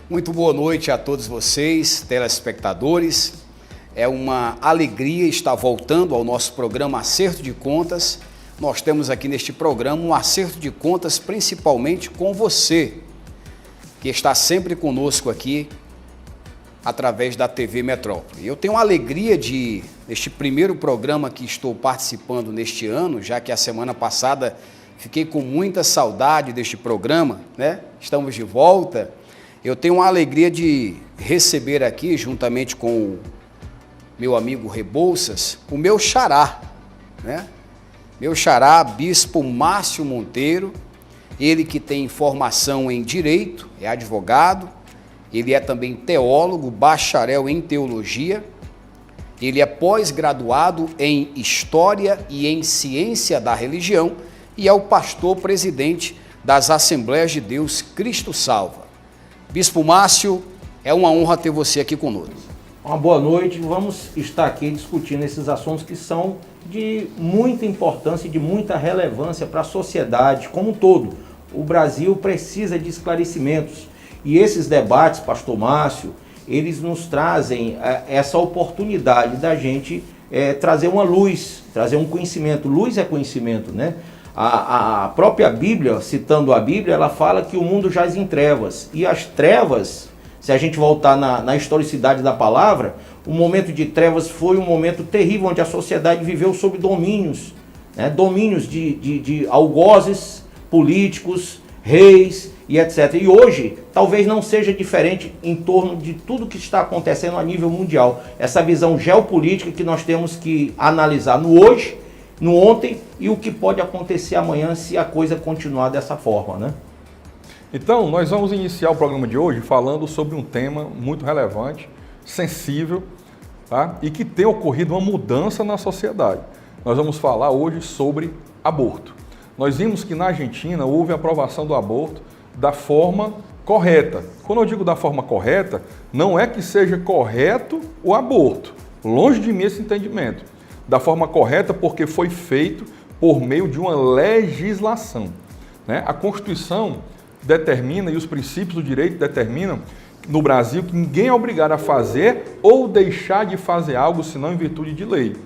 Muito boa noite a todos vocês, telespectadores. É uma alegria estar voltando ao nosso programa Acerto de Contas. Nós temos aqui neste programa um acerto de contas principalmente com você, que está sempre conosco aqui através da TV Metrópole. Eu tenho a alegria de, neste primeiro programa que estou participando neste ano, já que a semana passada fiquei com muita saudade deste programa, né? Estamos de volta. Eu tenho a alegria de receber aqui, juntamente com o meu amigo Rebouças, o meu xará, né? Meu xará, Bispo Márcio Monteiro, ele que tem formação em Direito, é advogado, ele é também teólogo, bacharel em Teologia, ele é pós-graduado em História e em Ciência da Religião e é o pastor presidente das Assembleias de Deus Cristo Salva. Bispo Márcio, é uma honra ter você aqui conosco. Uma boa noite, vamos estar aqui discutindo esses assuntos que são de muita importância e de muita relevância para a sociedade como um todo. O Brasil precisa de esclarecimentos e esses debates, pastor Márcio, eles nos trazem essa oportunidade da gente trazer uma luz, trazer um conhecimento. Luz é conhecimento, né? A própria Bíblia, citando a Bíblia, ela fala que o mundo jaz em trevas. E as trevas, se a gente voltar na historicidade da palavra, o momento de trevas foi um momento terrível, onde a sociedade viveu sob domínios, né? Domínios de algozes políticos, reis e etc. E hoje, talvez não seja diferente em torno de tudo que está acontecendo a nível mundial. Essa visão geopolítica que nós temos que analisar no hoje, no ontem e o que pode acontecer amanhã se a coisa continuar dessa forma, né? Então, nós vamos iniciar o programa de hoje falando sobre um tema muito relevante, sensível, tá? E que tem ocorrido uma mudança na sociedade. Nós vamos falar hoje sobre aborto. Nós vimos que na Argentina houve a aprovação do aborto da forma correta. Quando eu digo da forma correta, não é que seja correto o aborto. Longe de mim esse entendimento. Da forma correta porque foi feito por meio de uma legislação, né? A Constituição determina e os princípios do direito determinam no Brasil que ninguém é obrigado a fazer ou deixar de fazer algo senão em virtude de lei.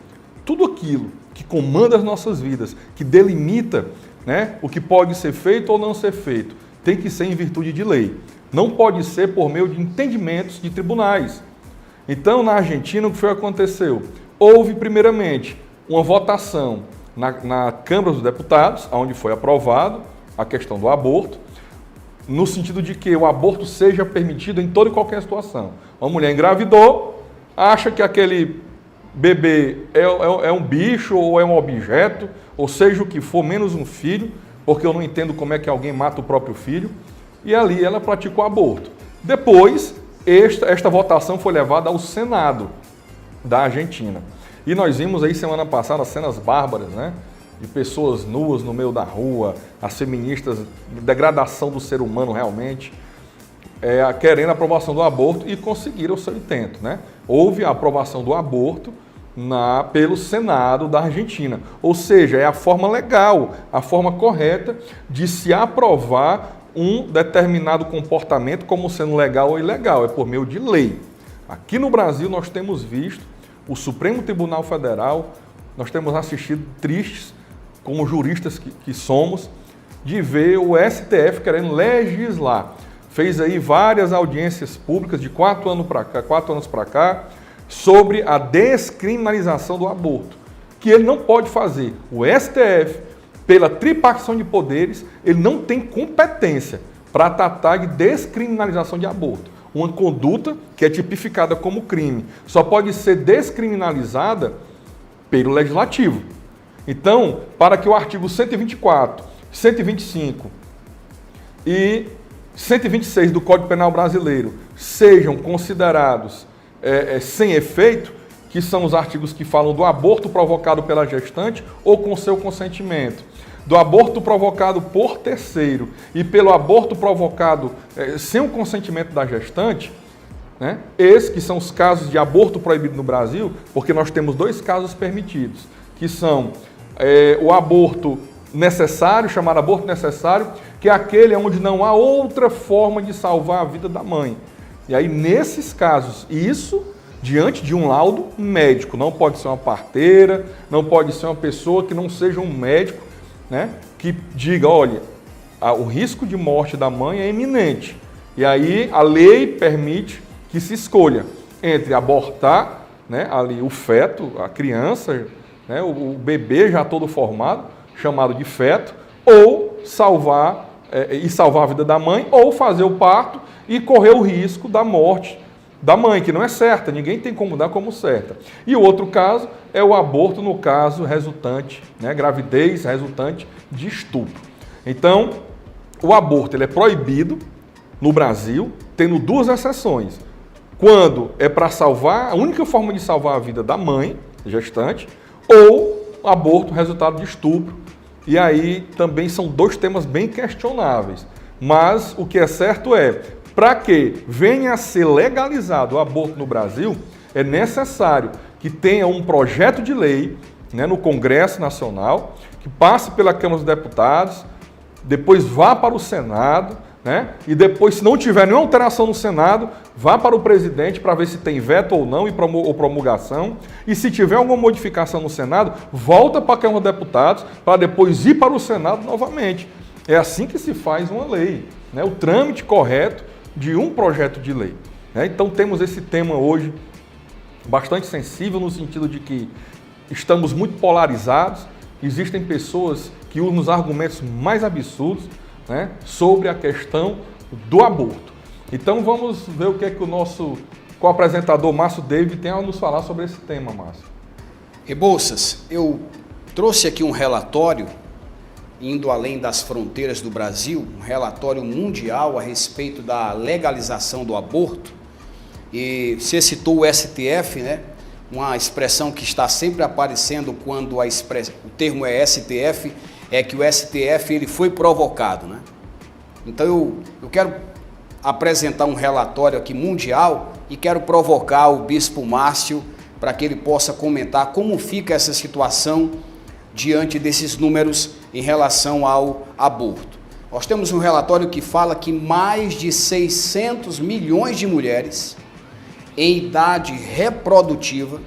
Tudo aquilo que comanda as nossas vidas, que delimita, né, o que pode ser feito ou não ser feito, tem que ser em virtude de lei. Não pode ser por meio de entendimentos de tribunais. Então, na Argentina, o que foi que aconteceu? Houve, primeiramente, uma votação na Câmara dos Deputados, onde foi aprovado a questão do aborto, no sentido de que o aborto seja permitido em toda e qualquer situação. Uma mulher engravidou, acha que aquele bebê é um bicho ou é um objeto, ou seja o que for, menos um filho, porque eu não entendo como é que alguém mata o próprio filho, e ali ela praticou aborto. Depois, esta votação foi levada ao Senado da Argentina. E nós vimos aí semana passada cenas bárbaras, né? De pessoas nuas no meio da rua, as feministas, degradação do ser humano realmente, querendo a aprovação do aborto e conseguiram o seu intento, né? Houve a aprovação do aborto pelo Senado da Argentina, ou seja, é a forma legal, a forma correta de se aprovar um determinado comportamento como sendo legal ou ilegal, é por meio de lei. Aqui no Brasil nós temos visto o Supremo Tribunal Federal, nós temos assistido tristes, como juristas que somos, de ver o STF querendo legislar. Fez aí várias audiências públicas de 4 anos para cá, sobre a descriminalização do aborto, que ele não pode fazer. O STF, pela tripartição de poderes, ele não tem competência para tratar de descriminalização de aborto. Uma conduta que é tipificada como crime só pode ser descriminalizada pelo Legislativo. Então, para que o artigo 124, 125 e 126 do Código Penal Brasileiro sejam considerados sem efeito, que são os artigos que falam do aborto provocado pela gestante ou com seu consentimento, do aborto provocado por terceiro e pelo aborto provocado sem o consentimento da gestante, né? Esses que são os casos de aborto proibido no Brasil, porque nós temos 2 casos permitidos, que são o aborto necessário, chamado aborto necessário, que é aquele onde não há outra forma de salvar a vida da mãe. E aí, nesses casos, isso diante de um laudo médico, não pode ser uma parteira, não pode ser uma pessoa que não seja um médico, né, que diga, olha, o risco de morte da mãe é iminente. E aí a lei permite que se escolha entre abortar, né, ali o feto, a criança, né, o bebê já todo formado, chamado de feto, ou salvar a vida da mãe, ou fazer o parto e correr o risco da morte da mãe, que não é certa, ninguém tem como dar como certa. E o outro caso é o aborto, no caso resultante, né, gravidez resultante de estupro. Então, o aborto ele é proibido no Brasil, tendo duas exceções. Quando é para salvar, a única forma de salvar a vida da mãe, gestante, ou aborto resultado de estupro. E aí também são dois temas bem questionáveis. Mas o que é certo é, para que venha a ser legalizado o aborto no Brasil, é necessário que tenha um projeto de lei, né, no Congresso Nacional, que passe pela Câmara dos Deputados, depois vá para o Senado, né, e depois, se não tiver nenhuma alteração no Senado, vá para o presidente para ver se tem veto ou não ou promulgação. E se tiver alguma modificação no Senado, volta para a Câmara dos Deputados para depois ir para o Senado novamente. É assim que se faz uma lei, né, o trâmite correto de um projeto de lei. Então temos esse tema hoje bastante sensível no sentido de que estamos muito polarizados, existem pessoas que usam os argumentos mais absurdos, né, sobre a questão do aborto. Então vamos ver o que é que o nosso co-apresentador Márcio David tem a nos falar sobre esse tema, Márcio. Rebouças, eu trouxe aqui um relatório indo além das fronteiras do Brasil, um relatório mundial a respeito da legalização do aborto. E você citou o STF, né? Uma expressão que está sempre aparecendo quando o termo é STF, é que o STF ele foi provocado, né? Então eu quero apresentar um relatório aqui mundial e quero provocar o Bispo Márcio para que ele possa comentar como fica essa situação diante desses números em relação ao aborto. Nós temos um relatório que fala que mais de 600 milhões de mulheres em idade reprodutiva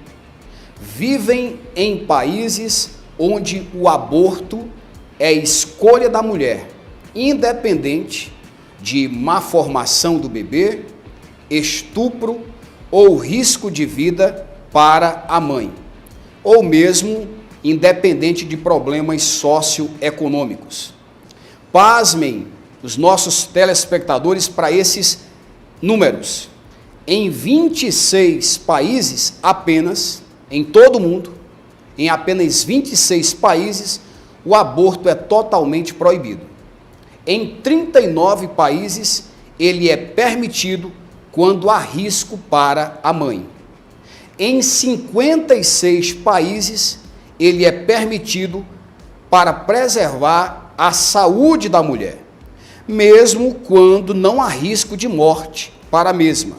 vivem em países onde o aborto é escolha da mulher, independente de má formação do bebê, estupro ou risco de vida para a mãe, ou mesmo independente de problemas socioeconômicos. Pasmem os nossos telespectadores para esses números. Em 26 países apenas, em todo o mundo, em apenas 26 países, o aborto é totalmente proibido. Em 39 países, ele é permitido quando há risco para a mãe. Em 56 países, ele é permitido para preservar a saúde da mulher, mesmo quando não há risco de morte para a mesma.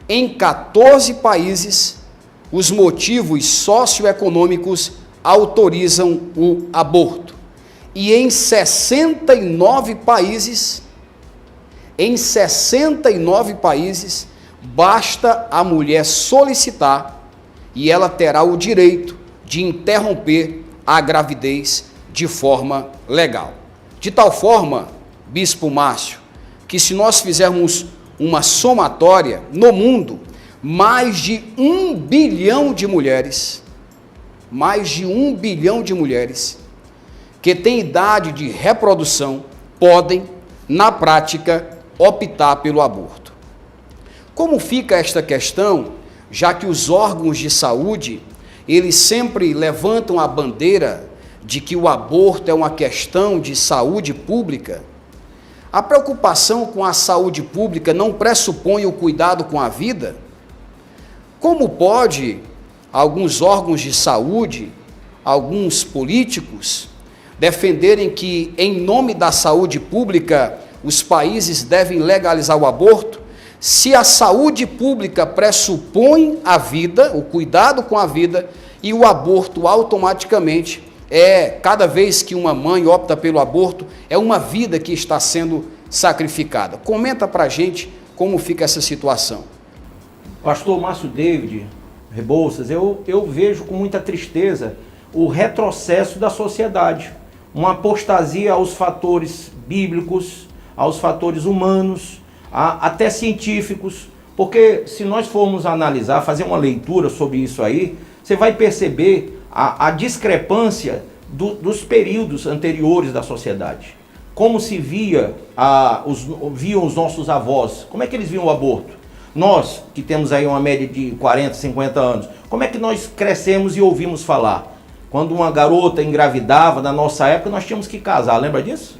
Em 14 países, os motivos socioeconômicos autorizam o aborto. E em 69 países, basta a mulher solicitar e ela terá o direito de interromper a gravidez de forma legal. De tal forma, Bispo Márcio, que se nós fizermos uma somatória no mundo, mais de 1 bilhão de mulheres, que têm idade de reprodução, podem, na prática, optar pelo aborto. Como fica esta questão, já que os órgãos de saúde eles sempre levantam a bandeira de que o aborto é uma questão de saúde pública? A preocupação com a saúde pública não pressupõe o cuidado com a vida? Como pode alguns órgãos de saúde, alguns políticos, defenderem que, em nome da saúde pública, os países devem legalizar o aborto, se a saúde pública pressupõe a vida, o cuidado com a vida, e o aborto automaticamente Cada vez que uma mãe opta pelo aborto, é uma vida que está sendo sacrificada. Comenta para a gente como fica essa situação. Pastor Márcio David Rebouças, eu vejo com muita tristeza o retrocesso da sociedade, uma apostasia aos fatores bíblicos, aos fatores humanos, até científicos, porque se nós formos analisar, fazer uma leitura sobre isso aí, você vai perceber a discrepância dos períodos anteriores da sociedade. Como se viam os nossos avós, como é que eles viam o aborto? Nós, que temos aí uma média de 40, 50 anos, como é que nós crescemos e ouvimos falar? Quando uma garota engravidava, na nossa época, nós tínhamos que casar, lembra disso?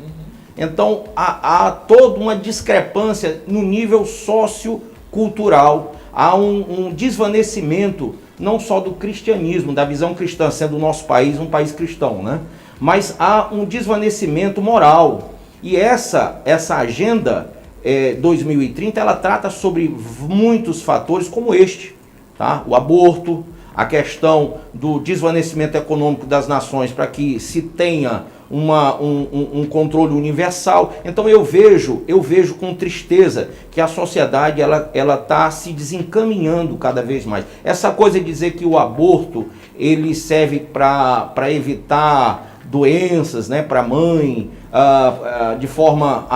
Então, há toda uma discrepância no nível sociocultural, há um desvanecimento não só do cristianismo, da visão cristã, sendo o nosso país um país cristão, né? Mas há um desvanecimento moral. E essa agenda 2030, ela trata sobre muitos fatores como este, tá? O aborto, a questão do desvanecimento econômico das nações para que se tenha um controle universal. Então eu vejo com tristeza que a sociedade ela está se desencaminhando cada vez mais. Essa coisa de dizer que o aborto ele serve para evitar doenças, né, para a mãe, de forma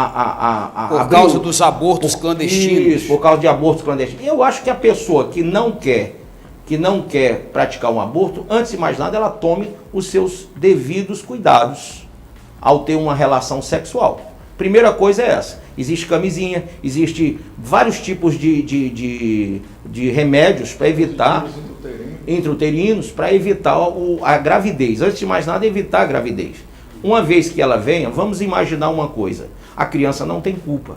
por causa dos abortos clandestinos. Isso, por causa de abortos clandestinos. Eu acho que a pessoa que não quer praticar um aborto, antes de mais nada, ela tome os seus devidos cuidados ao ter uma relação sexual. Primeira coisa é essa. Existe camisinha, existe vários tipos de remédios para evitar intrauterinos, para evitar a gravidez. Antes de mais nada, evitar a gravidez. Uma vez que ela venha, vamos imaginar uma coisa. A criança não tem culpa.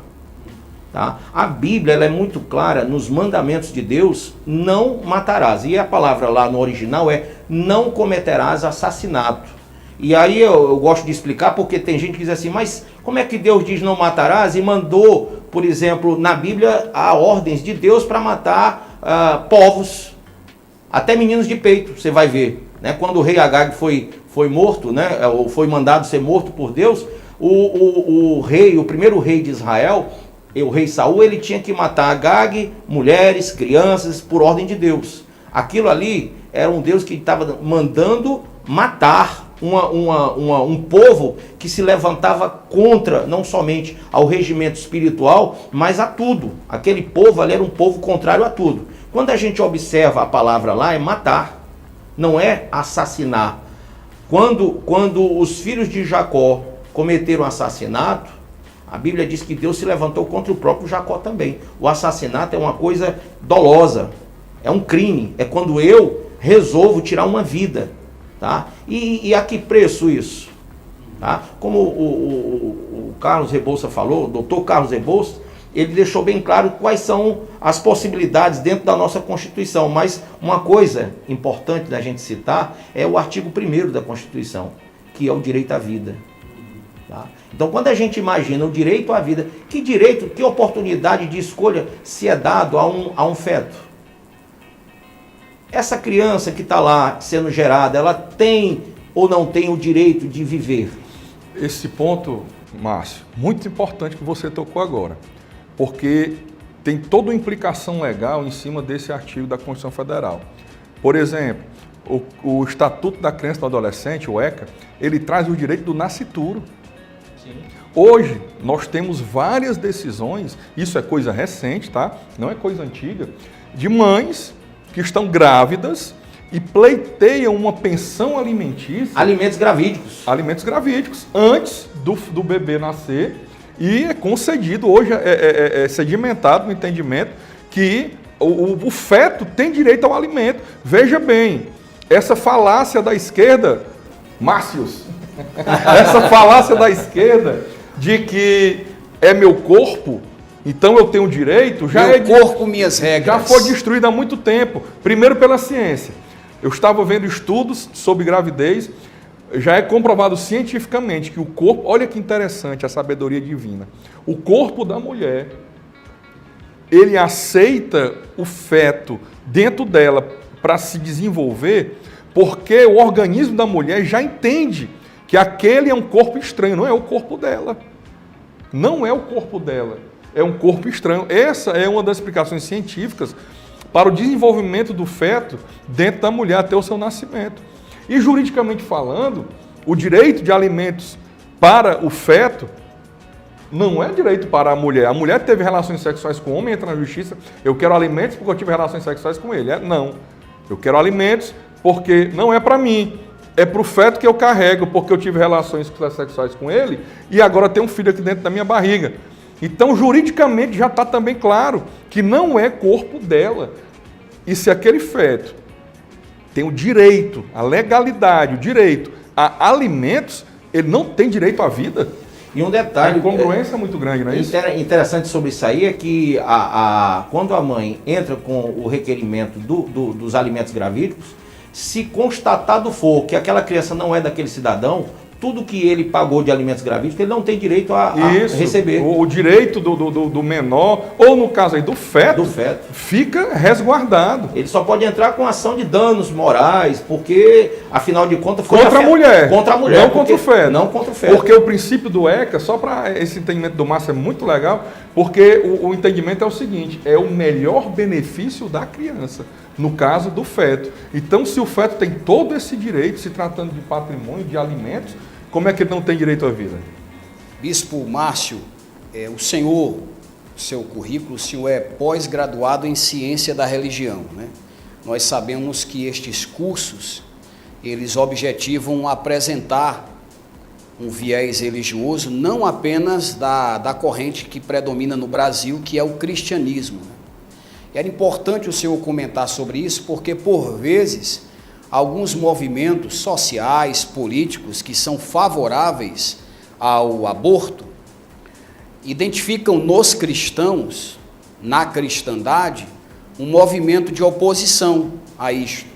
Tá? A Bíblia ela é muito clara nos mandamentos de Deus, não matarás. E a palavra lá no original é não cometerás assassinato. E aí eu gosto de explicar porque tem gente que diz assim, mas como é que Deus diz não matarás e mandou, por exemplo, na Bíblia há ordens de Deus para matar povos, até meninos de peito, você vai ver. Né? Quando o rei Agag foi morto, né? Ou foi mandado ser morto por Deus, o primeiro rei de Israel, o rei Saul, ele tinha que matar Agag, mulheres, crianças, por ordem de Deus. Aquilo ali era um Deus que estava mandando matar um povo que se levantava contra, não somente ao regimento espiritual, mas a tudo. Aquele povo ali era um povo contrário a tudo. Quando a gente observa a palavra lá, é matar, não é assassinar. Quando os filhos de Jacó cometeram assassinato, a Bíblia diz que Deus se levantou contra o próprio Jacó também. O assassinato é uma coisa dolosa, é um crime, é quando eu resolvo tirar uma vida. Tá? E a que preço isso? Tá? Como o Carlos Rebouças falou, o doutor Carlos Rebouças, ele deixou bem claro quais são as possibilidades dentro da nossa Constituição, mas uma coisa importante da gente citar é o artigo 1º da Constituição, que é o direito à vida. Tá? Então, quando a gente imagina o direito à vida, que direito, que oportunidade de escolha se é dado a um feto? Essa criança que está lá sendo gerada, ela tem ou não tem o direito de viver? Esse ponto, Márcio, muito importante que você tocou agora, porque tem toda uma implicação legal em cima desse artigo da Constituição Federal. Por exemplo, o Estatuto da Criança e do Adolescente, o ECA, ele traz o direito do nascituro. Sim. Hoje, nós temos várias decisões, isso é coisa recente, tá? Não é coisa antiga, de mães que estão grávidas e pleiteiam uma pensão alimentícia. Alimentos gravídicos. Alimentos gravídicos, antes do bebê nascer, e é concedido, hoje é sedimentado no entendimento que o feto tem direito ao alimento. Veja bem, essa falácia da esquerda, Márcios, essa falácia da esquerda de que é meu corpo, então eu tenho direito, corpo, minhas regras. Já foi destruída há muito tempo. Primeiro pela ciência. Eu estava vendo estudos sobre gravidez, já é comprovado cientificamente que o corpo, olha que interessante a sabedoria divina, o corpo da mulher, ele aceita o feto dentro dela para se desenvolver, porque o organismo da mulher já entende que aquele é um corpo estranho, não é o corpo dela. Não é o corpo dela, é um corpo estranho. Essa é uma das explicações científicas para o desenvolvimento do feto dentro da mulher até o seu nascimento. E juridicamente falando, o direito de alimentos para o feto não é direito para a mulher. A mulher teve relações sexuais com o homem, entra na justiça, eu quero alimentos porque eu tive relações sexuais com ele. Não, eu quero alimentos porque não é para mim, é para o feto que eu carrego, porque eu tive relações sexuais com ele e agora tem um filho aqui dentro da minha barriga. Então, juridicamente, já está também claro que não é corpo dela. E se aquele feto tem o direito, a legalidade, o direito a alimentos, ele não tem direito à vida. E um detalhe... A incongruência é muito grande, não é isso? Interessante sobre isso aí é que quando a mãe entra com o requerimento dos alimentos gravídicos, se constatado for que aquela criança não é daquele cidadão, tudo que ele pagou de alimentos gravídicos, ele não tem direito a receber. O direito do menor, ou no caso aí do feto, fica resguardado. Ele só pode entrar com ação de danos morais, porque, afinal de contas, foi contra a mulher. Contra a mulher. Não contra o feto. Não contra o feto. Porque o princípio do ECA, só para esse entendimento do Márcio é muito legal, porque o entendimento é o seguinte, é o melhor benefício da criança. No caso do feto. Então, se o feto tem todo esse direito, se tratando de patrimônio, de alimentos, como é que ele não tem direito à vida? Bispo Márcio, o senhor, seu currículo, o senhor é pós-graduado em ciência da religião, né? Nós sabemos que estes cursos, eles objetivam apresentar um viés religioso, não apenas da corrente que predomina no Brasil, que é o cristianismo, né? Era importante o senhor comentar sobre isso, porque, por vezes, alguns movimentos sociais, políticos, que são favoráveis ao aborto, identificam nos cristãos, na cristandade, um movimento de oposição a isto.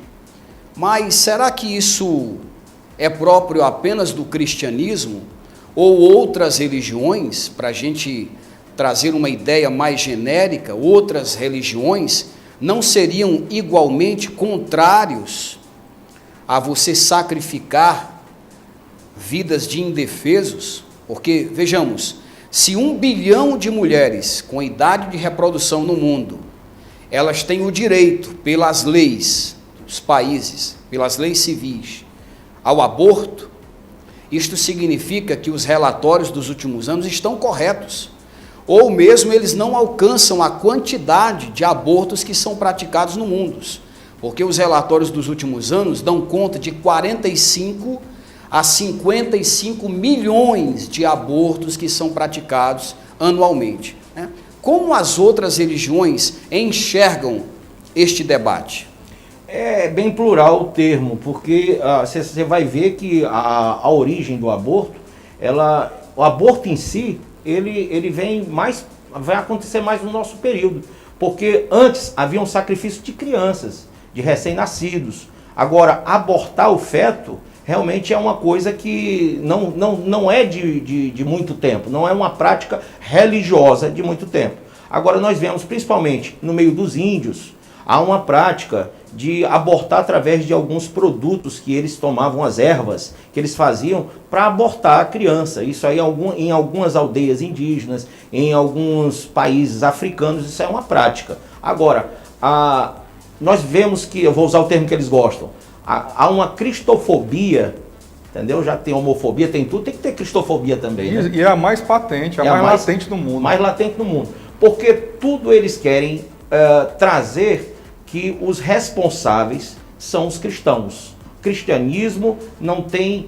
Mas será que isso é próprio apenas do cristianismo ou outras religiões, para a gente trazer uma ideia mais genérica, outras religiões não seriam igualmente contrários a você sacrificar vidas de indefesos? Porque, vejamos, se 1 bilhão de mulheres com idade de reprodução no mundo, elas têm o direito, pelas leis dos países, pelas leis civis, ao aborto, isto significa que os relatórios dos últimos anos estão corretos. Ou mesmo eles não alcançam a quantidade de abortos que são praticados no mundo, porque os relatórios dos últimos anos dão conta de 45 a 55 milhões de abortos que são praticados anualmente, né? Como as outras religiões enxergam este debate? É bem plural o termo, porque você vai ver que a origem do aborto, o aborto em si, ele vai acontecer mais no nosso período, porque antes havia um sacrifício de crianças, de recém-nascidos. Agora, abortar o feto realmente é uma coisa que não é de muito tempo, não é uma prática religiosa de muito tempo. Agora nós vemos, principalmente no meio dos índios, há uma prática de abortar através de alguns produtos que eles tomavam, as ervas que eles faziam para abortar a criança. Isso aí em algumas aldeias indígenas, em alguns países africanos, isso é uma prática. Agora, nós vemos que, eu vou usar o termo que eles gostam, há uma cristofobia, entendeu? Já tem homofobia, tem tudo, tem que ter cristofobia também, né? E é a mais patente, a mais latente do mundo. Mais latente no mundo. Porque tudo eles querem trazer que os responsáveis são os cristãos. O cristianismo não tem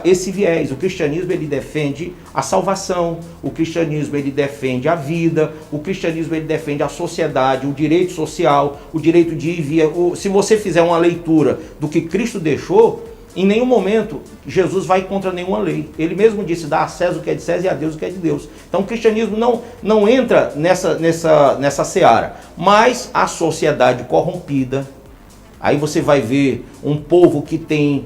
esse viés. O cristianismo ele defende a salvação, o cristianismo ele defende a vida, o cristianismo ele defende a sociedade, o direito social, o direito de ir e vir. Se você fizer uma leitura do que Cristo deixou, em nenhum momento Jesus vai contra nenhuma lei. Ele mesmo disse, dá a César o que é de César e a Deus o que é de Deus. Então o cristianismo não entra nessa seara. Mas a sociedade corrompida, aí você vai ver um povo que tem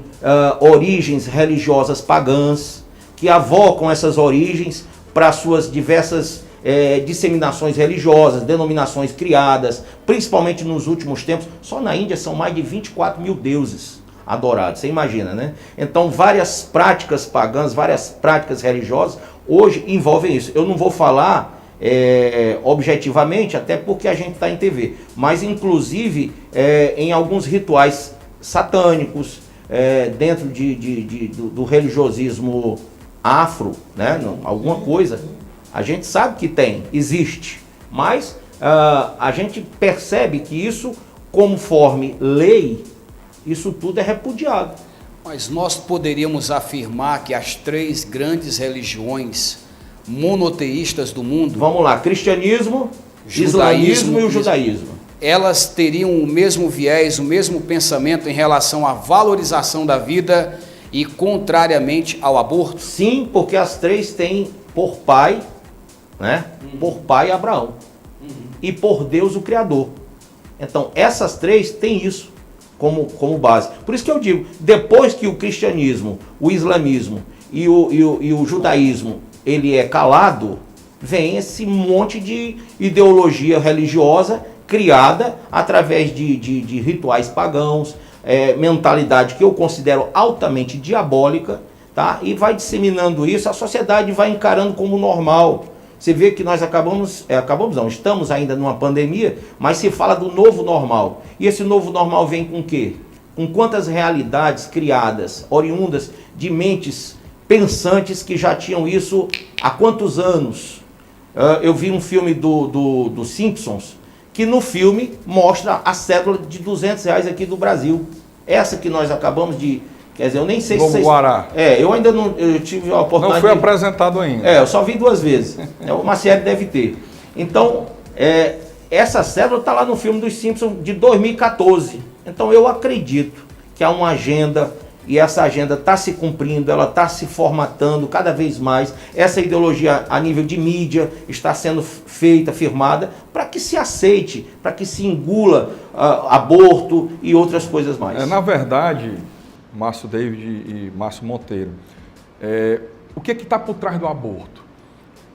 origens religiosas pagãs, que avocam essas origens para suas diversas disseminações religiosas, denominações criadas, principalmente nos últimos tempos. Só na Índia são mais de 24 mil deuses. adorado. Você imagina, né? Então, várias práticas pagãs, várias práticas religiosas, hoje envolvem isso. Eu não vou falar objetivamente, até porque a gente está em TV, mas inclusive em alguns rituais satânicos, dentro do religiosismo afro, né? Alguma coisa, a gente sabe que existe, mas a gente percebe que isso, conforme lei, isso tudo é repudiado. Mas nós poderíamos afirmar que as 3 grandes religiões monoteístas do mundo... Vamos lá, cristianismo, islamismo e o judaísmo. Elas teriam o mesmo viés, o mesmo pensamento em relação à valorização da vida e contrariamente ao aborto? Sim, porque as 3 têm por pai, né? Por pai Abraão. E por Deus o Criador. Então, essas 3 têm isso como base. Por isso que eu digo, depois que o cristianismo, o islamismo e o judaísmo, ele é calado, vem esse monte de ideologia religiosa criada através de rituais pagãos, mentalidade que eu considero altamente diabólica, tá? E vai disseminando isso, a sociedade vai encarando como normal. Você vê que nós estamos ainda numa pandemia, mas se fala do novo normal. E esse novo normal vem com o quê? Com quantas realidades criadas, oriundas de mentes pensantes que já tinham isso há quantos anos? Eu vi um filme do Simpsons, que no filme mostra a cédula de R$200 aqui do Brasil. Essa que nós acabamos de... Quer dizer, eu nem sei se vocês... eu ainda não... Eu tive a oportunidade... Não foi apresentado ainda. Eu só vi 2 vezes. Uma série deve ter. Então, essa cédula está lá no filme dos Simpsons de 2014. Então, eu acredito que há uma agenda, e essa agenda está se cumprindo, ela está se formatando cada vez mais. Essa ideologia a nível de mídia está sendo feita, firmada, para que se aceite, para que se engula aborto e outras coisas mais. Na verdade... Márcio David e Márcio Monteiro, o que está por trás do aborto?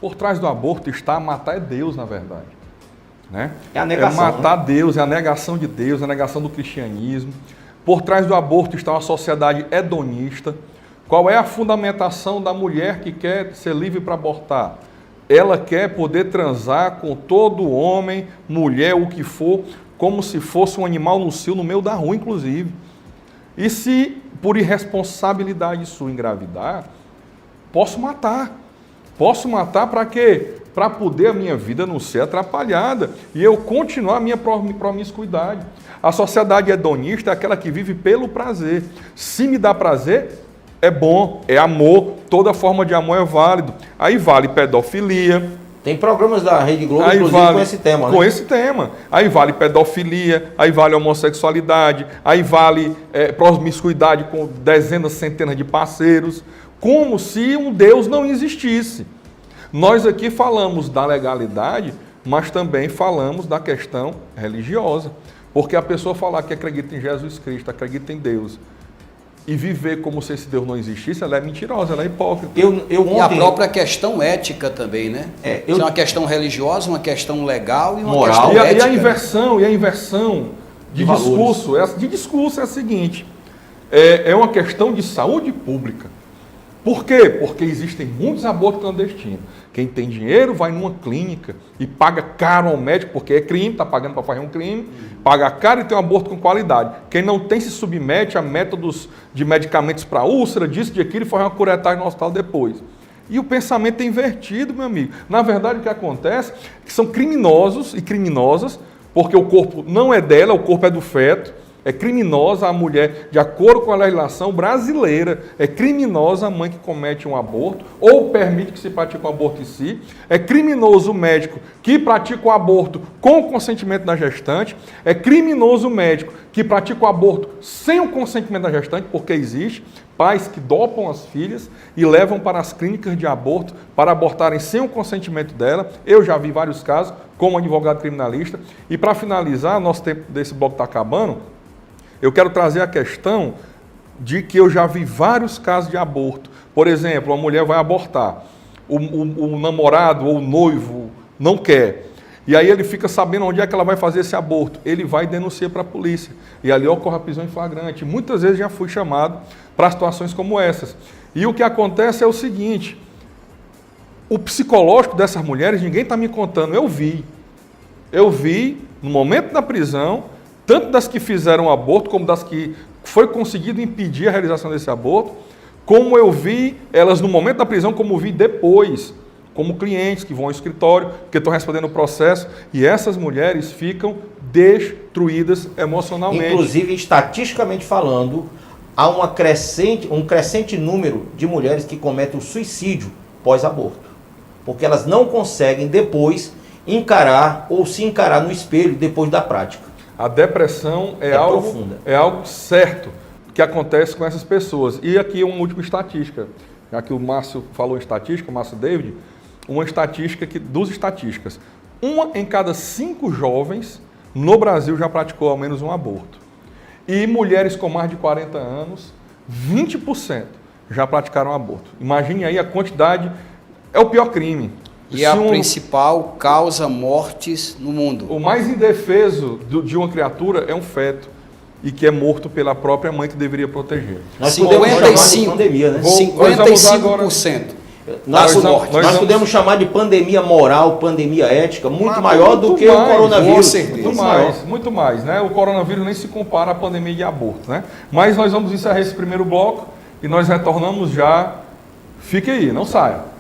Por trás do aborto está matar Deus, na verdade. Né? É a negação. Matar Deus, é a negação de Deus, é a negação do cristianismo. Por trás do aborto está uma sociedade hedonista. Qual é a fundamentação da mulher que quer ser livre para abortar? Ela quer poder transar com todo homem, mulher, o que for, como se fosse um animal no cio, no meio da rua, inclusive. E se, por irresponsabilidade sua, engravidar, posso matar. Posso matar para quê? Para poder a minha vida não ser atrapalhada e eu continuar a minha promiscuidade. A sociedade hedonista é aquela que vive pelo prazer. Se me dá prazer, é bom, é amor, toda forma de amor é válido. Aí vale pedofilia. Tem programas da Rede Globo, inclusive, com esse tema, né? Com esse tema. Aí vale pedofilia, aí vale homossexualidade, aí vale promiscuidade com dezenas, centenas de parceiros, como se um Deus não existisse. Nós aqui falamos da legalidade, mas também falamos da questão religiosa. Porque a pessoa falar que acredita em Jesus Cristo, acredita em Deus, e viver como se esse Deus não existisse, ela é mentirosa, ela é hipócrita. E a própria questão ética também, né? É uma questão religiosa, uma questão legal e uma moral, questão ética. E a inversão de discurso é a seguinte, é uma questão de saúde pública. Por quê? Porque existem muitos abortos clandestinos. Quem tem dinheiro vai numa clínica e paga caro ao médico, porque é crime, está pagando para fazer um crime, paga caro e tem um aborto com qualidade. Quem não tem se submete a métodos de medicamentos para úlcera, disso, de aquilo, e faz uma curetagem no hospital depois. E o pensamento é invertido, meu amigo. Na verdade, o que acontece é que são criminosos e criminosas, porque o corpo não é dela, o corpo é do feto. É criminosa a mulher, de acordo com a legislação brasileira, é criminosa a mãe que comete um aborto ou permite que se pratique um aborto em si. É criminoso o médico que pratica o aborto com o consentimento da gestante. É criminoso o médico que pratica o aborto sem o consentimento da gestante, porque existe pais que dopam as filhas e levam para as clínicas de aborto para abortarem sem o consentimento dela. Eu já vi vários casos, como advogado criminalista. E para finalizar, nosso tempo desse bloco está acabando, eu quero trazer a questão de que eu já vi vários casos de aborto. Por exemplo, uma mulher vai abortar, o namorado ou o noivo não quer. E aí ele fica sabendo onde é que ela vai fazer esse aborto. Ele vai e denuncia para a polícia. E ali ocorre a prisão em flagrante. Muitas vezes já fui chamado para situações como essas. E o que acontece é o seguinte, o psicológico dessas mulheres, ninguém está me contando, eu vi. Eu vi, no momento da prisão, tanto das que fizeram aborto, como das que foi conseguido impedir a realização desse aborto, como eu vi elas no momento da prisão, como vi depois, como clientes que vão ao escritório, que estão respondendo o processo, e essas mulheres ficam destruídas emocionalmente. Inclusive, estatisticamente falando, há um crescente número de mulheres que cometem o suicídio pós-aborto, porque elas não conseguem depois encarar ou se encarar no espelho depois da prática. A depressão é algo certo que acontece com essas pessoas. E aqui uma última estatística, já que o Márcio falou em estatística, o Márcio David, uma estatística duas estatísticas. 1 em cada 5 jovens no Brasil já praticou ao menos um aborto. E mulheres com mais de 40 anos, 20% já praticaram aborto. Imagine aí a quantidade, é o pior crime. E a principal causa mortes no mundo. O mais indefeso de uma criatura é um feto e que é morto pela própria mãe que deveria proteger. Nós podemos chamar de pandemia, né? 55%. Nós podemos chamar de pandemia moral, pandemia ética, muito maior do que o coronavírus. Muito mais, né? O coronavírus nem se compara à pandemia de aborto, né? Mas nós vamos encerrar esse primeiro bloco e nós retornamos já. Fique aí, não saia.